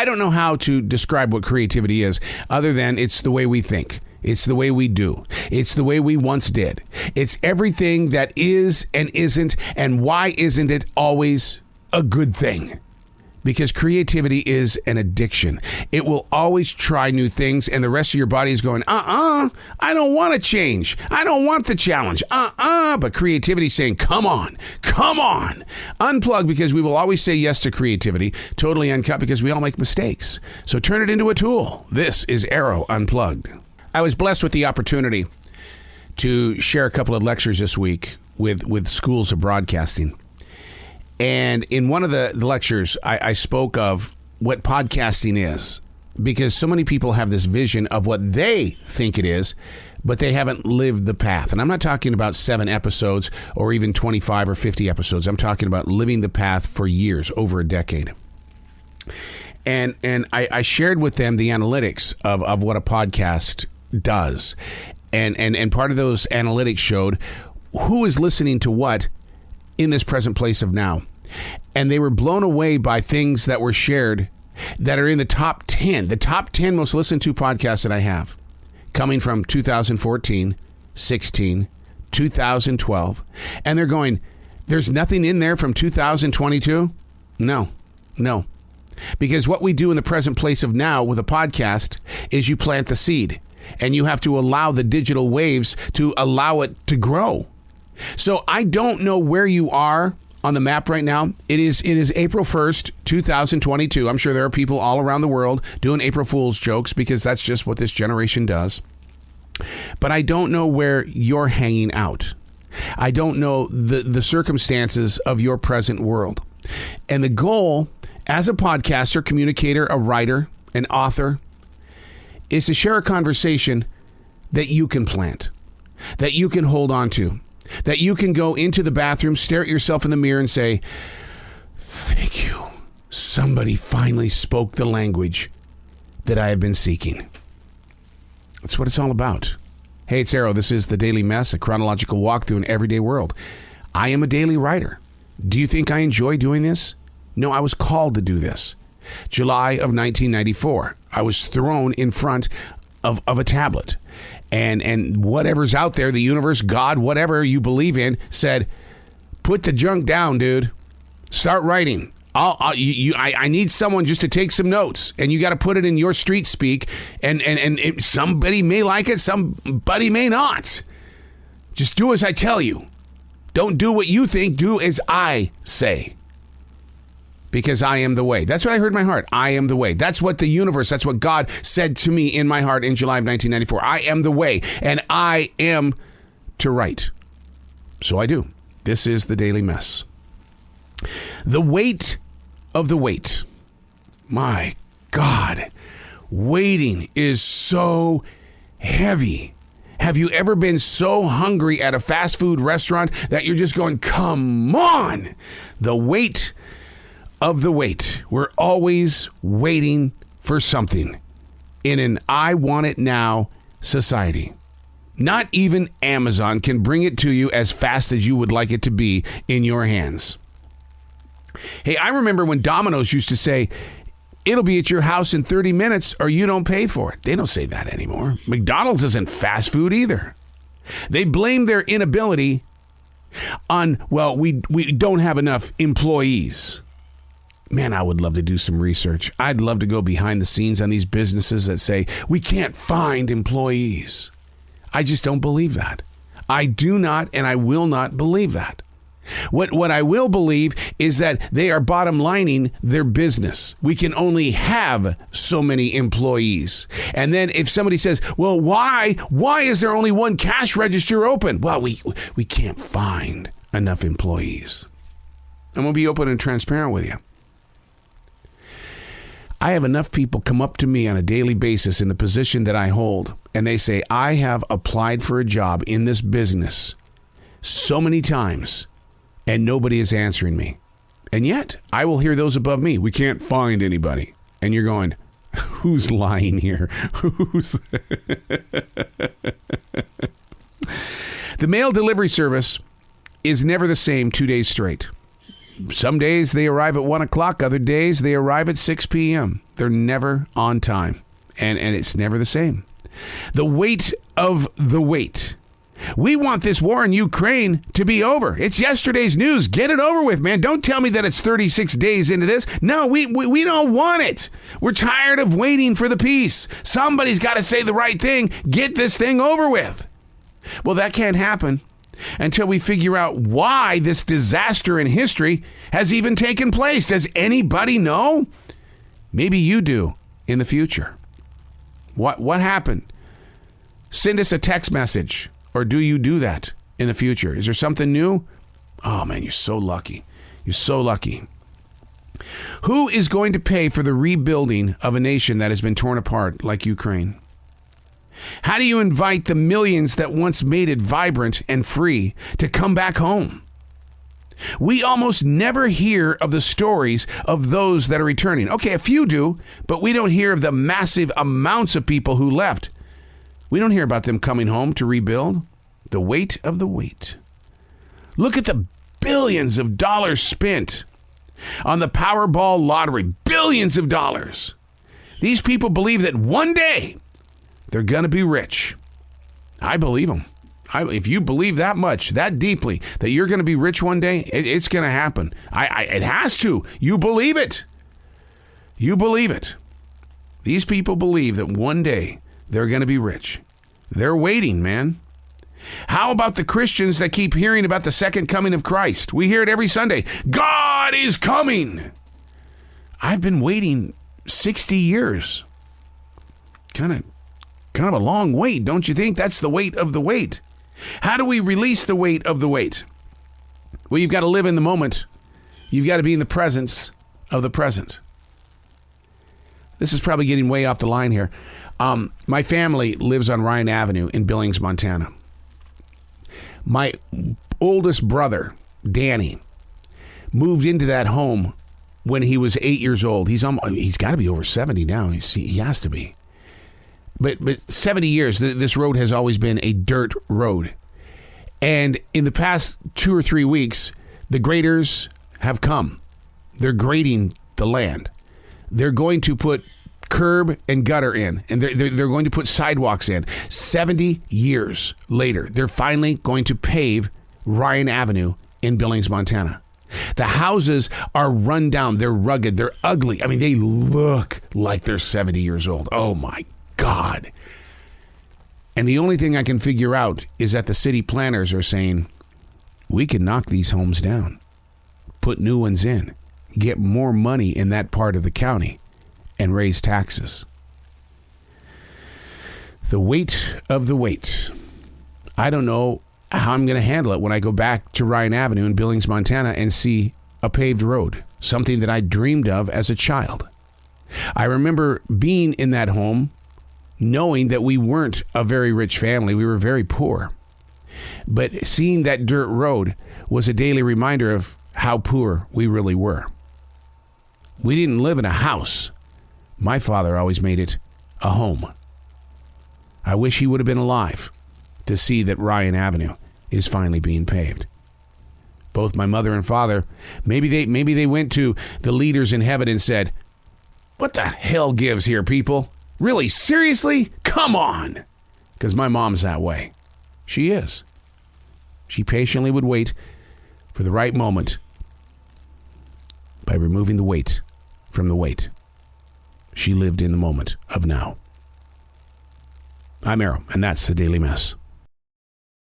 I don't know how to describe what creativity is other than it's the way we think. It's the way we do. It's the way we once did. It's everything that is and isn't, and why isn't it always a good thing? Because creativity is an addiction. It will always try new things, and the rest of your body is going, I don't want to change. I don't want the challenge. But creativity is saying, come on. Unplug, because we will always say yes to creativity. Totally uncut, because we all make mistakes. So turn it into a tool. This is Arroe Unplugged. I was blessed with the opportunity to share a couple of lectures this week with schools of broadcasting. And in one of the lectures, I spoke of what podcasting is, because so many people have this vision of what they think it is, but they haven't lived the path. And I'm not talking about 7 episodes or even 25 or 50 episodes. I'm talking about living the path for years, over a decade. And I shared with them the analytics of what a podcast does. And part of those analytics showed who is listening to what in this present place of now. And they were blown away by things that were shared that are in the top 10 most listened to podcasts that I have, coming from 2014, 16, 2012. And they're going, there's nothing in there from 2022? No. Because what we do in the present place of now with a podcast is you plant the seed, and you have to allow the digital waves to allow it to grow. So I don't know where you are on the map right now. It is April 1st, 2022. I'm sure there are people all around the world doing April Fool's jokes, because that's just what this generation does. But I don't know where you're hanging out. I don't know the circumstances of your present world. And the goal as a podcaster, communicator, a writer, an author, is to share a conversation that you can plant, that you can hold on to, that you can go into the bathroom, stare at yourself in the mirror and say, thank you. Somebody finally spoke the language that I have been seeking. That's what it's all about. Hey, it's Arroe. This is The Daily Mess, a chronological walk through an everyday world. I am a daily writer. Do you think I enjoy doing this? No, I was called to do this. July of 1994, I was thrown in front of a tablet. And whatever's out there, the universe, God, whatever you believe in, said, put the junk down, dude. Start writing. I need someone just to take some notes, and you got to put it in your street speak. And somebody may like it, somebody may not. Just do as I tell you. Don't do what you think. Do as I say. Because I am the way. That's what I heard in my heart. I am the way. That's what the universe, that's what God said to me in my heart in July of 1994. I am the way, and I am to write. So I do. This is The Daily Mess. The weight of the wait. My God. Waiting is so heavy. Have you ever been so hungry at a fast food restaurant that you're just going, come on? The weight of the wait. We're always waiting for something in an I want it now society. Not even Amazon can bring it to you as fast as you would like it to be in your hands. Hey, I remember when Domino's used to say, it'll be at your house in 30 minutes or you don't pay for it. They don't say that anymore. McDonald's isn't fast food either. They blame their inability on, well, we don't have enough employees. Man, I would love to do some research. I'd love to go behind the scenes on these businesses that say, we can't find employees. I just don't believe that. I do not, and I will not believe that. What I will believe is that they are bottom lining their business. We can only have so many employees. And then if somebody says, well, why is there only one cash register open? Well, we can't find enough employees. I'm going to be open and transparent with you. I have enough people come up to me on a daily basis in the position that I hold, and they say, I have applied for a job in this business so many times, and nobody is answering me. And yet, I will hear those above me. We can't find anybody. And you're going, who's lying here? Who's... The mail delivery service is never the same 2 days straight. Some days they arrive at 1 o'clock. Other days they arrive at 6 p.m. They're never on time. And it's never the same. The weight of the wait. We want this war in Ukraine to be over. It's yesterday's news. Get it over with, man. Don't tell me that it's 36 days into this. No, we don't want it. We're tired of waiting for the peace. Somebody's got to say the right thing. Get this thing over with. Well, that can't happen until we figure out why this disaster in history has even taken place. Does anybody know? Maybe you do in the future. What happened? Send us a text message. Or do you do that in the future? Is there something new? Oh, man, you're so lucky. You're so lucky. Who is going to pay for the rebuilding of a nation that has been torn apart like Ukraine? How do you invite the millions that once made it vibrant and free to come back home? We almost never hear of the stories of those that are returning. Okay, a few do, but we don't hear of the massive amounts of people who left. We don't hear about them coming home to rebuild. The weight of the wait. Look at the billions of dollars spent on the Powerball lottery. Billions of dollars. These people believe that one day they're going to be rich. I believe them. If you believe that much, that deeply, that you're going to be rich one day, it's going to happen. It has to. You believe it. You believe it. These people believe that one day they're going to be rich. They're waiting, man. How about the Christians that keep hearing about the second coming of Christ? We hear it every Sunday. God is coming. I've been waiting 60 years. Kind of a long wait, don't you think? That's the weight of the wait. How do we release the weight of the wait? Well, you've got to live in the moment. You've got to be in the presence of the present. This is probably getting way off the line here. My family lives on Ryan Avenue in Billings, Montana. My oldest brother, Danny, moved into that home when he was 8 years old. He's got to be over 70 now. He has to be. But 70 years, this road has always been a dirt road. And in the past 2 or 3 weeks, the graders have come. They're grading the land. They're going to put curb and gutter in, and they're going to put sidewalks in. 70 years later, they're finally going to pave Ryan Avenue in Billings, Montana. The houses are run down. They're rugged. They're ugly. I mean, they look like they're 70 years old. Oh, my God. And the only thing I can figure out is that the city planners are saying, we can knock these homes down, put new ones in, get more money in that part of the county, and raise taxes. The weight of the wait. I don't know how I'm going to handle it when I go back to Ryan Avenue in Billings, Montana and see a paved road, something that I dreamed of as a child. I remember being in that home, knowing that we weren't a very rich family. We were very poor. But seeing that dirt road was a daily reminder of how poor we really were. We didn't live in a house. My father always made it a home. I wish he would have been alive to see that Ryan Avenue is finally being paved. Both my mother and father, maybe they went to the leaders in heaven and said, what the hell gives here, people? Really? Seriously? Come on. Because my mom's that way. She is. She patiently would wait for the right moment by removing the weight from the wait. She lived in the moment of now. I'm Arroe, and that's the Daily Mess.